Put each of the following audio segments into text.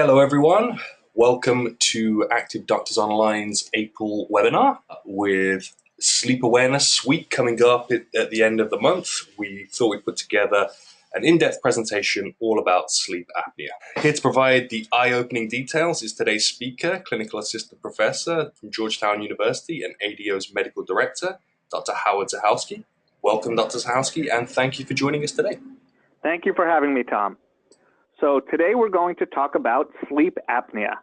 Hello, everyone. Welcome to Activ Doctors Online's April webinar with Sleep Awareness Week coming up at the end of the month. We thought we'd put together an in-depth presentation all about sleep apnea. Here to provide the eye-opening details is today's speaker, clinical assistant professor from Georgetown University and ADO's medical director, Dr. Howard Zahalsky. Welcome, Dr. Zahalsky, and thank you for joining us today. Thank you for having me, Tom. So today we're going to talk about sleep apnea.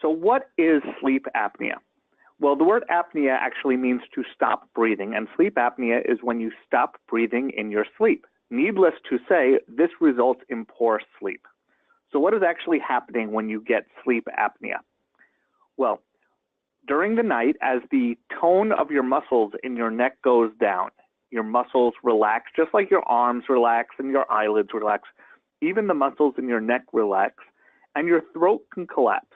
So what is sleep apnea? Well, the word apnea actually means to stop breathing, and sleep apnea is when you stop breathing in your sleep. Needless to say, this results in poor sleep. So what is actually happening when you get sleep apnea? Well, during the night, as the tone of your muscles in your neck goes down, your muscles relax, just like your arms relax and your eyelids relax. Even the muscles in your neck relax, and your throat can collapse.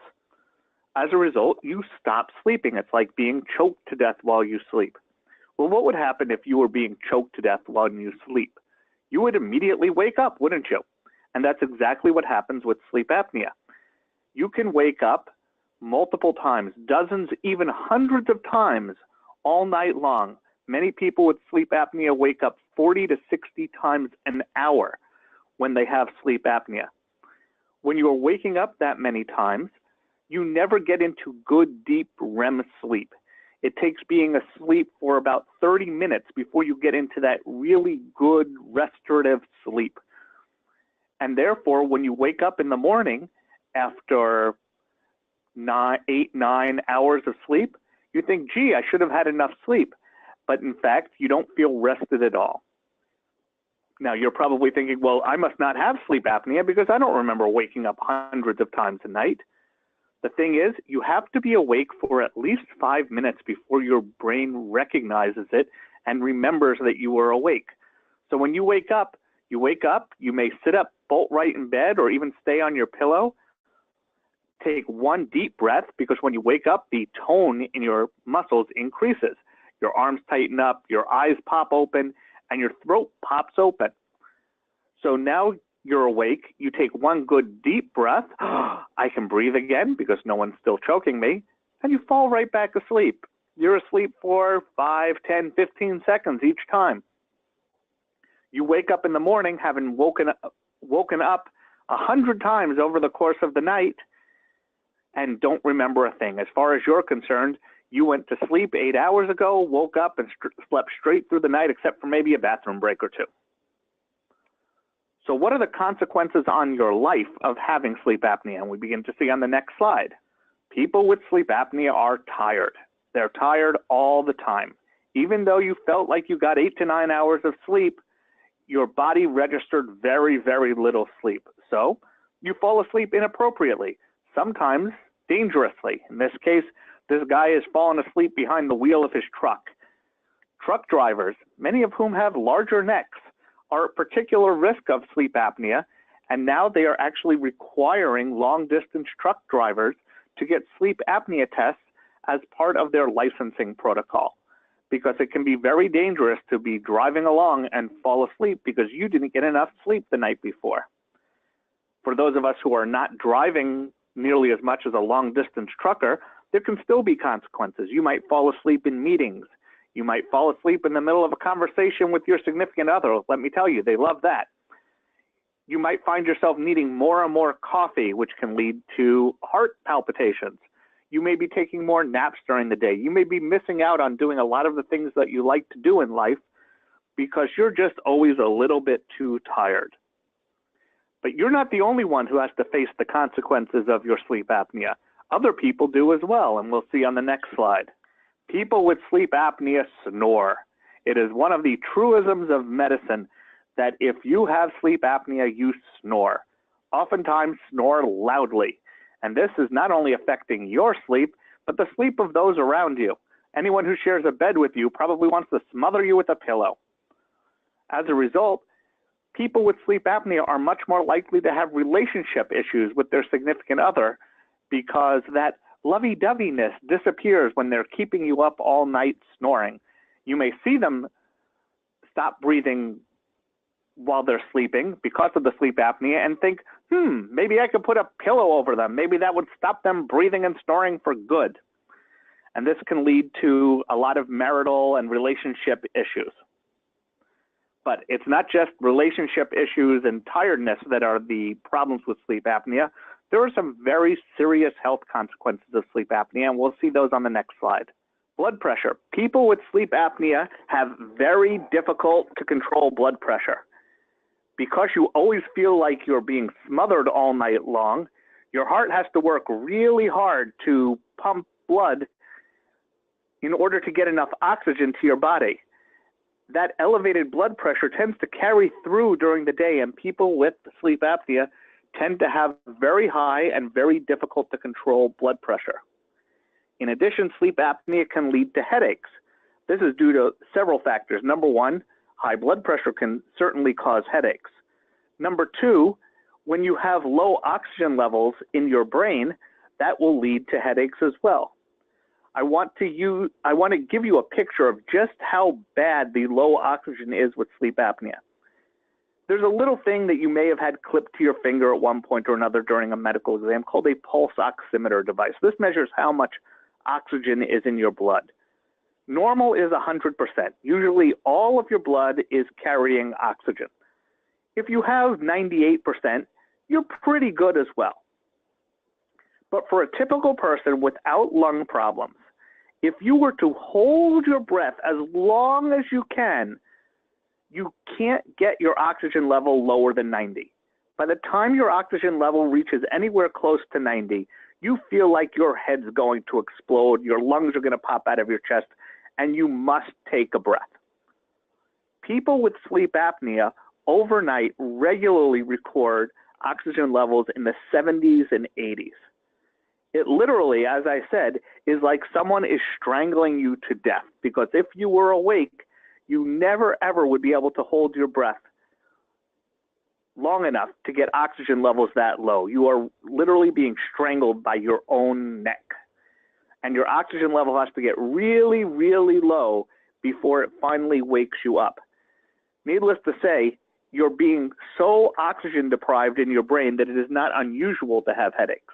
As a result, you stop sleeping. It's like being choked to death while you sleep. Well, what would happen if you were being choked to death while you sleep? You would immediately wake up, wouldn't you? And that's exactly what happens with sleep apnea. You can wake up multiple times, dozens, even hundreds of times all night long. Many people with sleep apnea wake up 40 to 60 times an hour when they have sleep apnea. When you are waking up that many times, you never get into good, deep REM sleep. It takes being asleep for about 30 minutes before you get into that really good restorative sleep. And therefore, when you wake up in the morning after 8, 9 hours of sleep, you think, gee, I should have had enough sleep. But in fact, you don't feel rested at all. Now, you're probably thinking, well, I must not have sleep apnea because I don't remember waking up hundreds of times a night. The thing is, you have to be awake for at least 5 minutes before your brain recognizes it and remembers that you were awake. So when you wake up, you may sit up bolt right in bed or even stay on your pillow. Take one deep breath, because when you wake up, the tone in your muscles increases. Your arms tighten up, your eyes pop open, and your throat pops open. So now you're awake, you take one good deep breath, I can breathe again because no one's still choking me, and you fall right back asleep. You're asleep for 5, 10, 15 seconds each time. You wake up in the morning having woken up 100 times over the course of the night and don't remember a thing. As far as you're concerned, you went to sleep 8 hours ago, woke up and slept straight through the night except for maybe a bathroom break or two. So what are the consequences on your life of having sleep apnea? And we begin to see on the next slide. People with sleep apnea are tired. They're tired all the time. Even though you felt like you got 8 to 9 hours of sleep, your body registered very, very little sleep. So you fall asleep inappropriately, sometimes dangerously. In this case, this guy has fallen asleep behind the wheel of his truck. Truck drivers, many of whom have larger necks, are at particular risk of sleep apnea, and now they are actually requiring long-distance truck drivers to get sleep apnea tests as part of their licensing protocol, because it can be very dangerous to be driving along and fall asleep because you didn't get enough sleep the night before. For those of us who are not driving nearly as much as a long-distance trucker, there can still be consequences. You might fall asleep in meetings. You might fall asleep in the middle of a conversation with your significant other. Let me tell you, they love that. You might find yourself needing more and more coffee, which can lead to heart palpitations. You may be taking more naps during the day. You may be missing out on doing a lot of the things that you like to do in life because you're just always a little bit too tired. But you're not the only one who has to face the consequences of your sleep apnea. Other people do as well, and we'll see on the next slide. People with sleep apnea snore. It is one of the truisms of medicine that if you have sleep apnea, you snore. Oftentimes snore loudly. And this is not only affecting your sleep, but the sleep of those around you. Anyone who shares a bed with you probably wants to smother you with a pillow. As a result, people with sleep apnea are much more likely to have relationship issues with their significant other, because that lovey-doveyness disappears when they're keeping you up all night snoring. You may see them stop breathing while they're sleeping because of the sleep apnea and think, maybe I could put a pillow over them. Maybe that would stop them breathing and snoring for good. And this can lead to a lot of marital and relationship issues. But it's not just relationship issues and tiredness that are the problems with sleep apnea. There are some very serious health consequences of sleep apnea, and we'll see those on the next slide. Blood pressure. People with sleep apnea have very difficult to control blood pressure. Because you always feel like you're being smothered all night long, your heart has to work really hard to pump blood in order to get enough oxygen to your body. That elevated blood pressure tends to carry through during the day, and people with sleep apnea tend to have very high and very difficult to control blood pressure. In addition, sleep apnea can lead to headaches. This is due to several factors. Number one, high blood pressure can certainly cause headaches. Number two, when you have low oxygen levels in your brain, that will lead to headaches as well. I want to give you a picture of just how bad the low oxygen is with sleep apnea. There's a little thing that you may have had clipped to your finger at one point or another during a medical exam called a pulse oximeter device. This measures how much oxygen is in your blood. Normal is 100%. Usually all of your blood is carrying oxygen. If you have 98%, you're pretty good as well. But for a typical person without lung problems, if you were to hold your breath as long as you can, you can't get your oxygen level lower than 90. By the time your oxygen level reaches anywhere close to 90, you feel like your head's going to explode, your lungs are going to pop out of your chest, and you must take a breath. People with sleep apnea overnight regularly record oxygen levels in the 70s and 80s. It literally, as I said, is like someone is strangling you to death, because if you were awake, you never ever would be able to hold your breath long enough to get oxygen levels that low. You are literally being strangled by your own neck. And your oxygen level has to get really, really low before it finally wakes you up. Needless to say, you're being so oxygen deprived in your brain that it is not unusual to have headaches.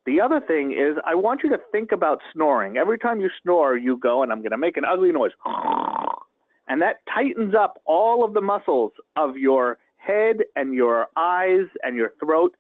The other thing is, I want you to think about snoring. Every time you snore, you go, and I'm going to make an ugly noise, and that tightens up all of the muscles of your head and your eyes and your throat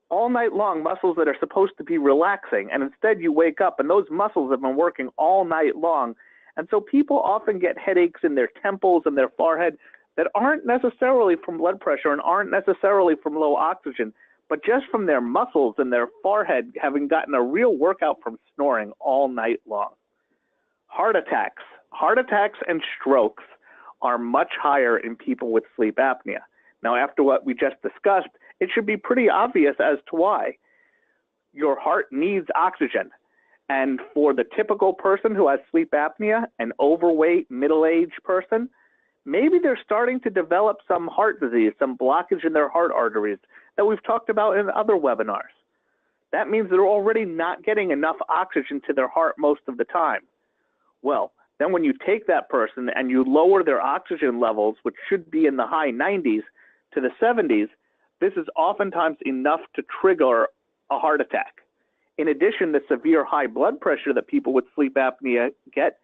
all night long, muscles that are supposed to be relaxing. And instead you wake up and those muscles have been working all night long. And so people often get headaches in their temples and their forehead that aren't necessarily from blood pressure and aren't necessarily from low oxygen, but just from their muscles and their forehead having gotten a real workout from snoring all night long. Heart attacks and strokes are much higher in people with sleep apnea. Now, after what we just discussed, it should be pretty obvious as to why. Your heart needs oxygen. And for the typical person who has sleep apnea, an overweight, middle-aged person, maybe they're starting to develop some heart disease, some blockage in their heart arteries that we've talked about in other webinars. That means they're already not getting enough oxygen to their heart most of the time. Well, then when you take that person and you lower their oxygen levels, which should be in the high 90s to the 70s, this is oftentimes enough to trigger a heart attack. In addition, the severe high blood pressure that people with sleep apnea get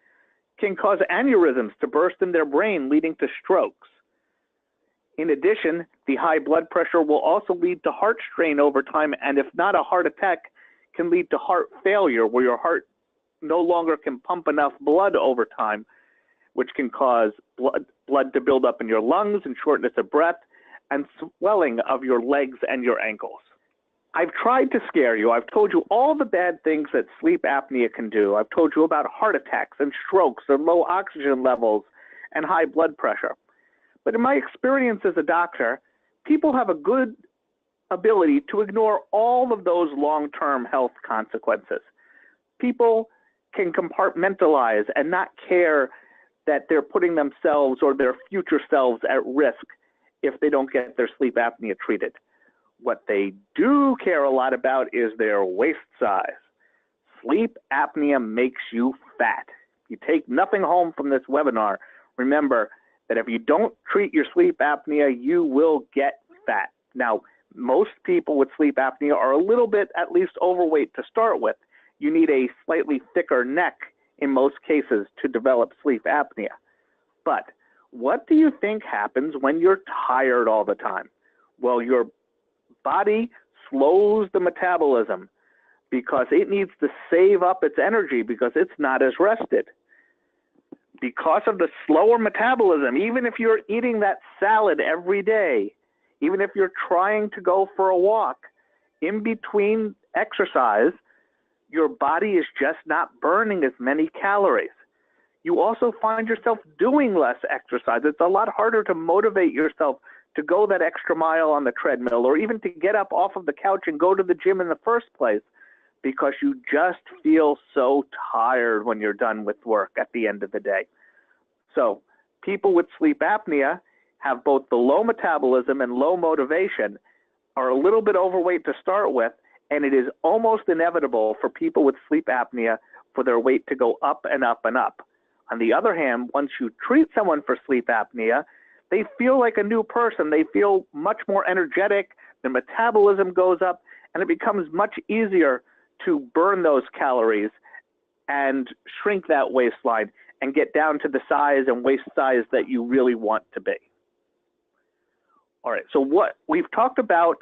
can cause aneurysms to burst in their brain, leading to strokes. In addition, the high blood pressure will also lead to heart strain over time, and if not a heart attack, can lead to heart failure, where your heart no longer can pump enough blood over time, which can cause blood to build up in your lungs and shortness of breath and swelling of your legs and your ankles. I've tried to scare you. I've told you all the bad things that sleep apnea can do. I've told you about heart attacks and strokes and low oxygen levels and high blood pressure. But in my experience as a doctor, people have a good ability to ignore all of those long-term health consequences. People can compartmentalize and not care that they're putting themselves or their future selves at risk if they don't get their sleep apnea treated. What they do care a lot about is their waist size. Sleep apnea makes you fat. You take nothing home from this webinar. Remember, that if you don't treat your sleep apnea, you will get fat. Now, most people with sleep apnea are a little bit at least overweight to start with. You need a slightly thicker neck in most cases to develop sleep apnea. But what do you think happens when you're tired all the time? Well, your body slows the metabolism because it needs to save up its energy because it's not as rested. Because of the slower metabolism, even if you're eating that salad every day, even if you're trying to go for a walk, in between exercise, your body is just not burning as many calories. You also find yourself doing less exercise. It's a lot harder to motivate yourself to go that extra mile on the treadmill or even to get up off of the couch and go to the gym in the first place because you just feel so tired when you're done with work at the end of the day. So people with sleep apnea have both the low metabolism and low motivation, are a little bit overweight to start with, and it is almost inevitable for people with sleep apnea for their weight to go up and up and up. On the other hand, once you treat someone for sleep apnea, they feel like a new person. They feel much more energetic, the metabolism goes up, and it becomes much easier to burn those calories and shrink that waistline and get down to the size and waist size that you really want to be. All right, so what we've talked about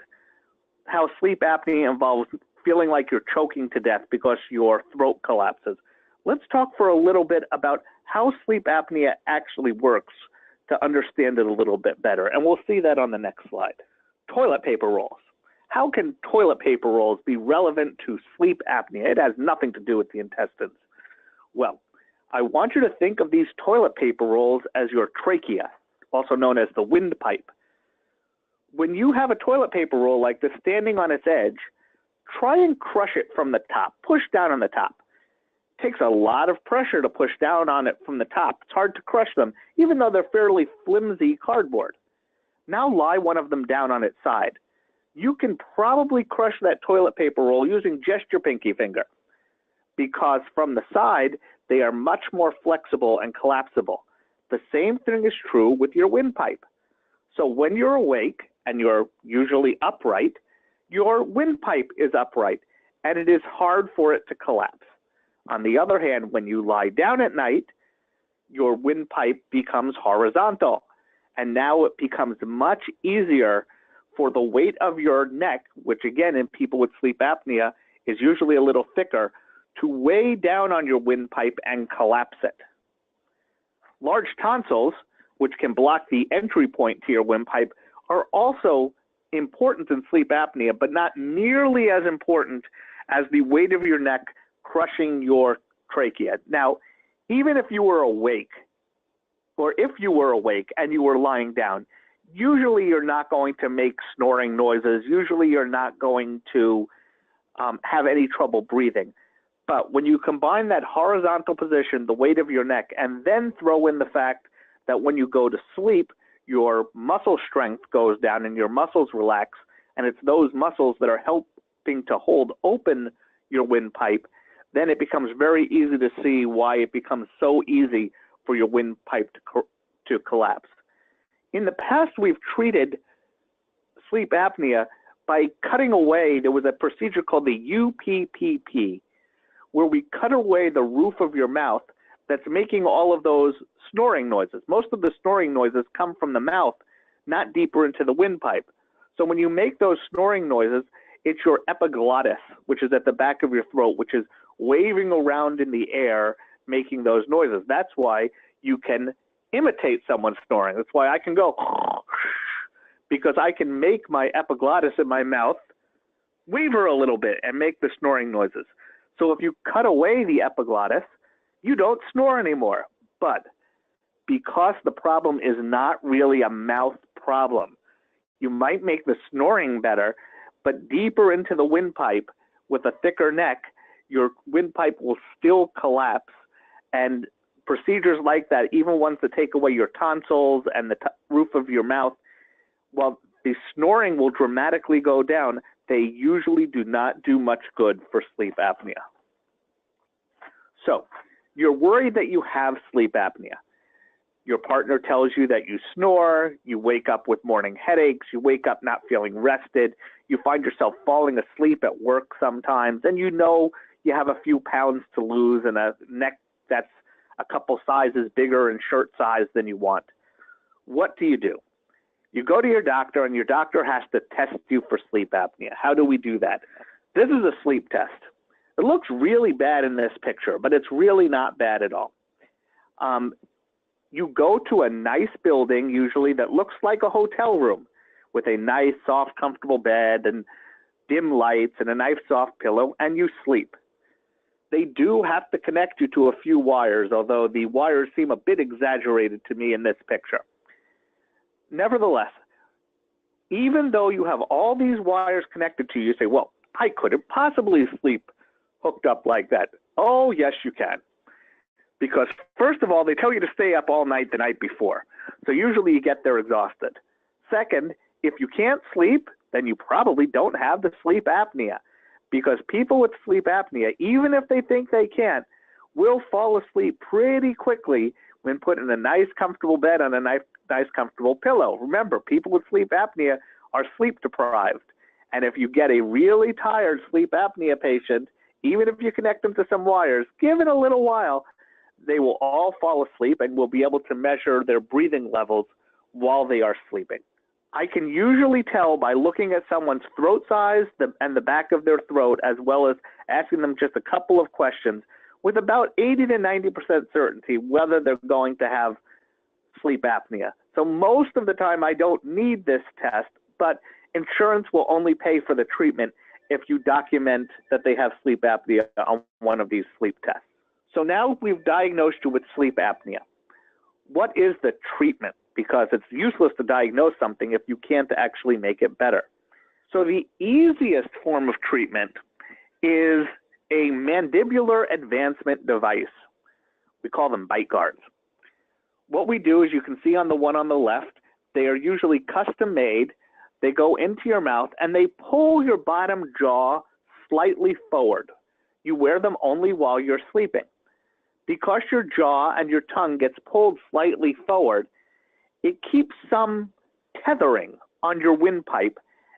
how sleep apnea involves feeling like you're choking to death because your throat collapses. Let's talk for a little bit about how sleep apnea actually works to understand it a little bit better, and we'll see that on the next slide. Toilet paper rolls. How can toilet paper rolls be relevant to sleep apnea? It has nothing to do with the intestines. Well, I want you to think of these toilet paper rolls as your trachea, also known as the windpipe. When you have a toilet paper roll like this standing on its edge, try and crush it from the top. Push down on the top. It takes a lot of pressure to push down on it from the top. It's hard to crush them, even though they're fairly flimsy cardboard. Now lie one of them down on its side. You can probably crush that toilet paper roll using just your pinky finger, because from the side, they are much more flexible and collapsible. The same thing is true with your windpipe. So when you're awake, and you're usually upright, your windpipe is upright, and it is hard for it to collapse. On the other hand, when you lie down at night, your windpipe becomes horizontal, and now it becomes much easier for the weight of your neck, which again in people with sleep apnea is usually a little thicker, to weigh down on your windpipe and collapse it. Large tonsils, which can block the entry point to your windpipe, are also important in sleep apnea, but not nearly as important as the weight of your neck crushing your trachea. Now, even if you were awake, or if you were awake and you were lying down, usually you're not going to make snoring noises. Usually you're not going to have any trouble breathing. But when you combine that horizontal position, the weight of your neck, and then throw in the fact that when you go to sleep, your muscle strength goes down and your muscles relax, and it's those muscles that are helping to hold open your windpipe, then it becomes very easy to see why it becomes so easy for your windpipe to collapse. In the past, we've treated sleep apnea by cutting away. There was a procedure called the UPPP, where we cut away the roof of your mouth that's making all of those snoring noises. Most of the snoring noises come from the mouth, not deeper into the windpipe. So when you make those snoring noises, it's your epiglottis, which is at the back of your throat, which is waving around in the air, making those noises. That's why you can imitate someone snoring. That's why I can go, because I can make my epiglottis in my mouth waver a little bit and make the snoring noises. So if you cut away the epiglottis, you don't snore anymore. But because the problem is not really a mouth problem, you might make the snoring better, but deeper into the windpipe with a thicker neck, your windpipe will still collapse. And procedures like that, even ones that take away your tonsils and the roof of your mouth, while the snoring will dramatically go down, they usually do not do much good for sleep apnea. So you're worried that you have sleep apnea. Your partner tells you that you snore, you wake up with morning headaches, you wake up not feeling rested, you find yourself falling asleep at work sometimes, and you know you have a few pounds to lose and a neck that's a couple sizes bigger in shirt size than you want. What do? You go to your doctor, and your doctor has to test you for sleep apnea. How do we do that? This is a sleep test. It looks really bad in this picture, but it's really not bad at all. You go to a nice building, usually that looks like a hotel room, with a nice, soft, comfortable bed and dim lights and a nice, soft pillow, and you sleep. They do have to connect you to a few wires, although the wires seem a bit exaggerated to me in this picture. Nevertheless, even though you have all these wires connected to you, you say, well, I couldn't possibly sleep hooked up like that. Oh, yes, you can. Because first of all, they tell you to stay up all night the night before. So usually you get there exhausted. Second, if you can't sleep, then you probably don't have the sleep apnea. Because people with sleep apnea, even if they think they can't, will fall asleep pretty quickly when put in a nice, comfortable bed on a nice, comfortable pillow. Remember, people with sleep apnea are sleep deprived. And if you get a really tired sleep apnea patient, even if you connect them to some wires, give it a little while, they will all fall asleep and will be able to measure their breathing levels while they are sleeping. I can usually tell by looking at someone's throat size and the back of their throat, as well as asking them just a couple of questions, with about 80 to 90% certainty whether they're going to have sleep apnea. So most of the time I don't need this test, but insurance will only pay for the treatment if you document that they have sleep apnea on one of these sleep tests. So now we've diagnosed you with sleep apnea. What is the treatment? Because it's useless to diagnose something if you can't actually make it better. So the easiest form of treatment is a mandibular advancement device. We call them bite guards. What we do is, you can see on the one on the left, they are usually custom made. They go into your mouth and they pull your bottom jaw slightly forward. You wear them only while you're sleeping. Because your jaw and your tongue gets pulled slightly forward, it keeps some tethering on your windpipe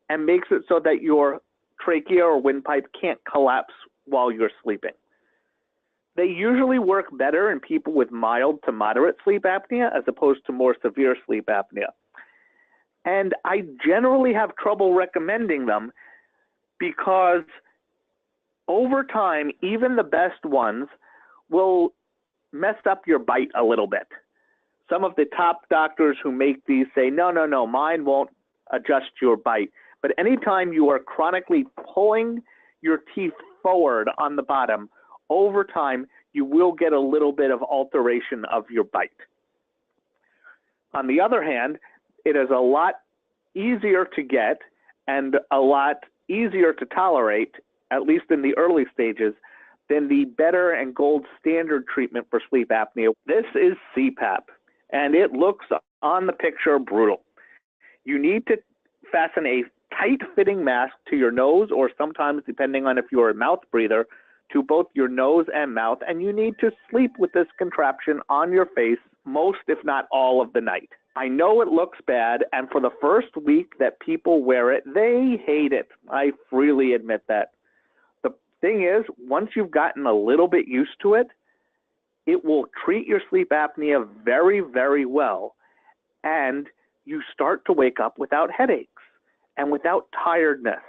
and makes it so that your trachea or windpipe can't collapse while you're sleeping. They usually work better in people with mild to moderate sleep apnea as opposed to more severe sleep apnea. And I generally have trouble recommending them because over time, even the best ones will mess up your bite a little bit. Some of the top doctors who make these say, no, mine won't adjust your bite. But anytime you are chronically pulling your teeth forward on the bottom, over time, you will get a little bit of alteration of your bite. On the other hand, it is a lot easier to get and a lot easier to tolerate, at least in the early stages, than the better and gold standard treatment for sleep apnea. This is CPAP, and it looks on the picture brutal. You need to fasten a tight-fitting mask to your nose, or sometimes, depending on if you're a mouth breather, to both your nose and mouth, and you need to sleep with this contraption on your face most, if not all, of the night. I know it looks bad, and for the first week that people wear it, they hate it. I freely admit that. The thing is, once you've gotten a little bit used to it, it will treat your sleep apnea very, very well, and you start to wake up without headaches and without tiredness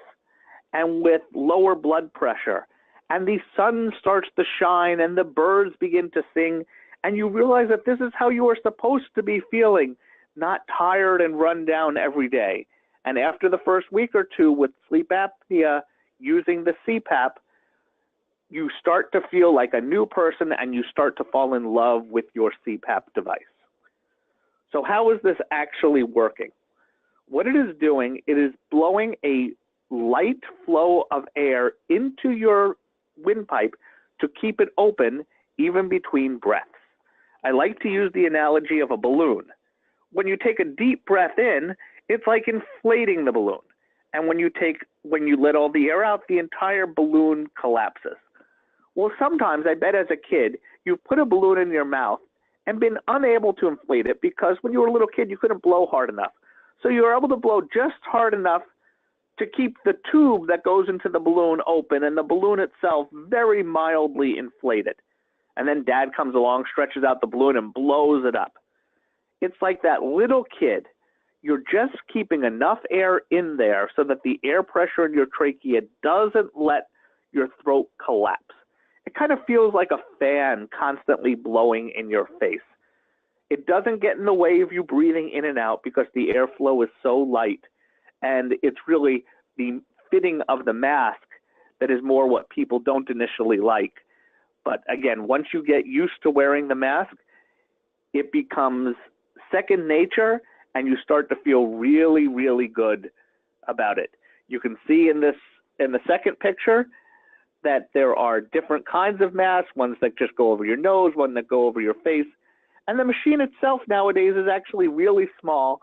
and with lower blood pressure, and the sun starts to shine and the birds begin to sing, and you realize that this is how you are supposed to be feeling, not tired and run down every day. And after the first week or two with sleep apnea using the CPAP, you start to feel like a new person and you start to fall in love with your CPAP device. So how is this actually working? What it is doing, it is blowing a light flow of air into your windpipe to keep it open even between breaths. I like to use the analogy of a balloon. When you take a deep breath in, it's like inflating the balloon. And when you let all the air out, the entire balloon collapses. Well, sometimes, I bet as a kid, you put a balloon in your mouth and been unable to inflate it because when you were a little kid, you couldn't blow hard enough. So you were able to blow just hard enough to keep the tube that goes into the balloon open and the balloon itself very mildly inflated. And then dad comes along, stretches out the balloon and blows it up. It's like that little kid. You're just keeping enough air in there so that the air pressure in your trachea doesn't let your throat collapse. It kind of feels like a fan constantly blowing in your face. It doesn't get in the way of you breathing in and out because the airflow is so light, and it's really the fitting of the mask that is more what people don't initially like. But again, once you get used to wearing the mask, it becomes second nature, and you start to feel really, really good about it. You can see in the second picture that there are different kinds of masks, ones that just go over your nose, one that go over your face. And the machine itself nowadays is actually really small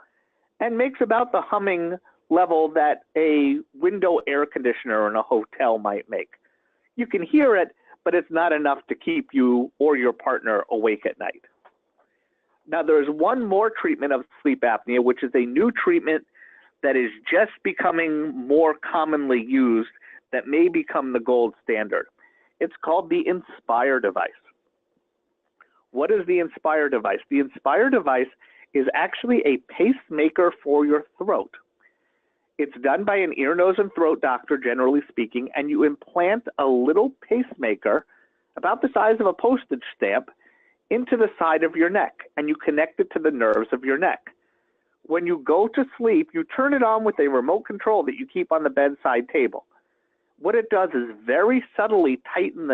and makes about the humming level that a window air conditioner in a hotel might make. You can hear it, but it's not enough to keep you or your partner awake at night. Now, there's one more treatment of sleep apnea, which is a new treatment that is just becoming more commonly used, that may become the gold standard. It's called the Inspire device. What is the Inspire device? The Inspire device is actually a pacemaker for your throat. It's done by an ear, nose, and throat doctor, generally speaking, and you implant a little pacemaker about the size of a postage stamp into the side of your neck, and you connect it to the nerves of your neck. When you go to sleep, you turn it on with a remote control that you keep on the bedside table. What it does is very subtly tighten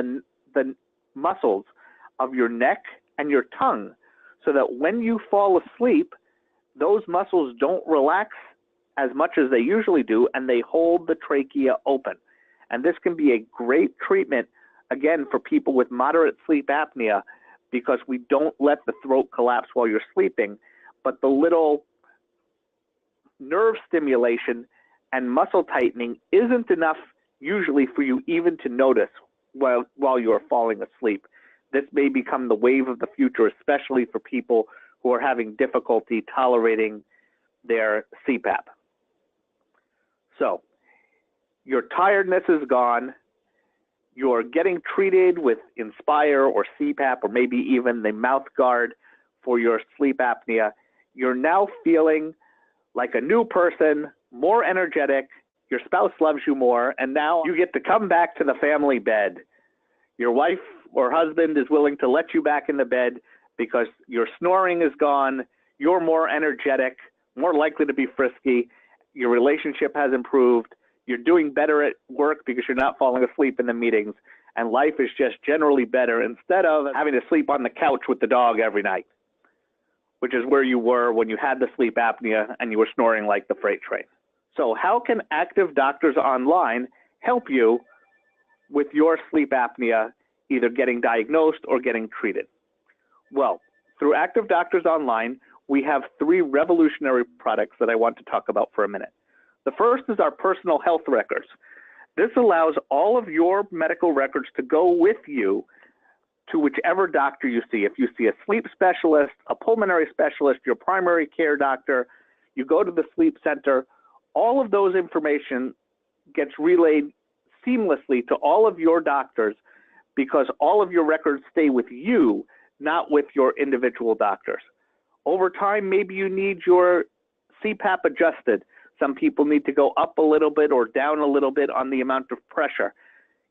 the muscles of your neck and your tongue so that when you fall asleep, those muscles don't relax as much as they usually do, and they hold the trachea open. And this can be a great treatment, again, for people with moderate sleep apnea, because we don't let the throat collapse while you're sleeping, but the little nerve stimulation and muscle tightening isn't enough usually for you even to notice while you're falling asleep. This may become the wave of the future, especially for people who are having difficulty tolerating their CPAP. So your tiredness is gone. You're getting treated with Inspire or CPAP or maybe even the mouth guard for your sleep apnea. You're now feeling like a new person, more energetic. Your spouse loves you more, and now you get to come back to the family bed. Your wife or husband is willing to let you back in the bed because your snoring is gone, you're more energetic, more likely to be frisky, your relationship has improved, you're doing better at work because you're not falling asleep in the meetings, and life is just generally better instead of having to sleep on the couch with the dog every night, which is where you were when you had the sleep apnea and you were snoring like the freight train. So how can Activ Doctors Online help you with your sleep apnea, either getting diagnosed or getting treated? Well, through Activ Doctors Online, we have 3 revolutionary products that I want to talk about for a minute. The first is our personal health records. This allows all of your medical records to go with you to whichever doctor you see. If you see a sleep specialist, a pulmonary specialist, your primary care doctor, you go to the sleep center, all of those information gets relayed seamlessly to all of your doctors because all of your records stay with you, not with your individual doctors. Over time, maybe you need your CPAP adjusted. Some people need to go up a little bit or down a little bit on the amount of pressure.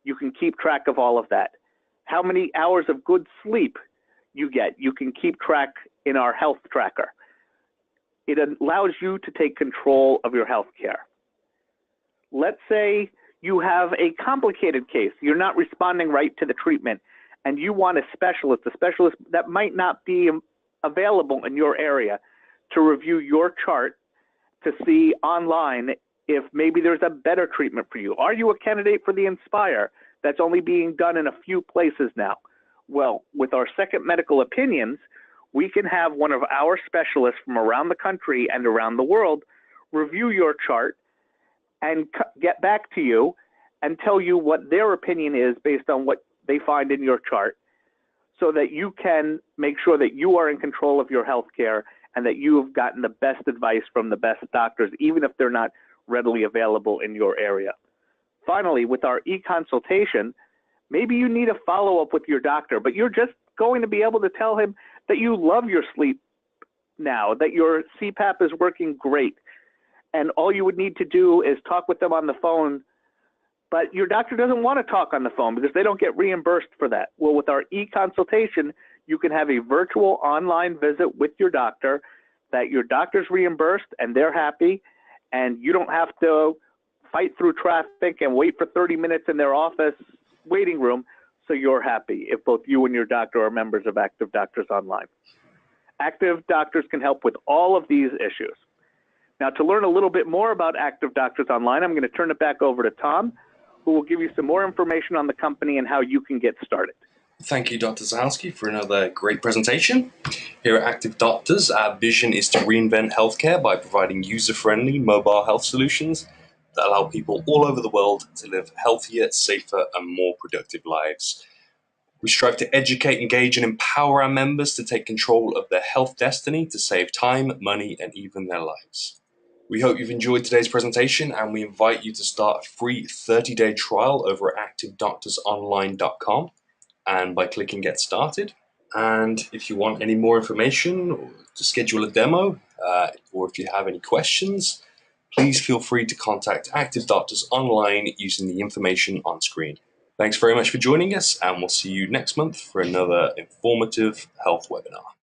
You can keep track of all of that. How many hours of good sleep you get, you can keep track in our health tracker. It allows you to take control of your health care. Let's say you have a complicated case. You're not responding right to the treatment, and you want a specialist that might not be available in your area to review your chart to see online if maybe there's a better treatment for you. Are you a candidate for the Inspire that's only being done in a few places now? Well, with our second medical opinions, we can have one of our specialists from around the country and around the world review your chart and get back to you and tell you what their opinion is based on what they find in your chart, so that you can make sure that you are in control of your health care and that you have gotten the best advice from the best doctors, even if they're not readily available in your area. Finally, with our e-consultation, maybe you need a follow-up with your doctor, but you're just going to be able to tell him that you love your sleep now, that your CPAP is working great. And all you would need to do is talk with them on the phone, but your doctor doesn't want to talk on the phone because they don't get reimbursed for that. Well, with our e-consultation, you can have a virtual online visit with your doctor that your doctor's reimbursed and they're happy, and you don't have to fight through traffic and wait for 30 minutes in their office waiting room, so you're happy if both you and your doctor are members of Activ Doctors Online. Activ Doctors can help with all of these issues. Now, to learn a little bit more about Activ Doctors Online, I'm going to turn it back over to Tom, who will give you some more information on the company and how you can get started. Thank you, Dr. Zahalsky, for another great presentation. Here at Activ Doctors, our vision is to reinvent healthcare by providing user-friendly mobile health solutions that allow people all over the world to live healthier, safer, and more productive lives. We strive to educate, engage, and empower our members to take control of their health destiny to save time, money, and even their lives. We hope you've enjoyed today's presentation, and we invite you to start a free 30-day trial over at activdoctorsonline.com and by clicking Get Started. And if you want any more information or to schedule a demo, or if you have any questions, please feel free to contact Activ Doctors Online using the information on screen. Thanks very much for joining us, and we'll see you next month for another informative health webinar.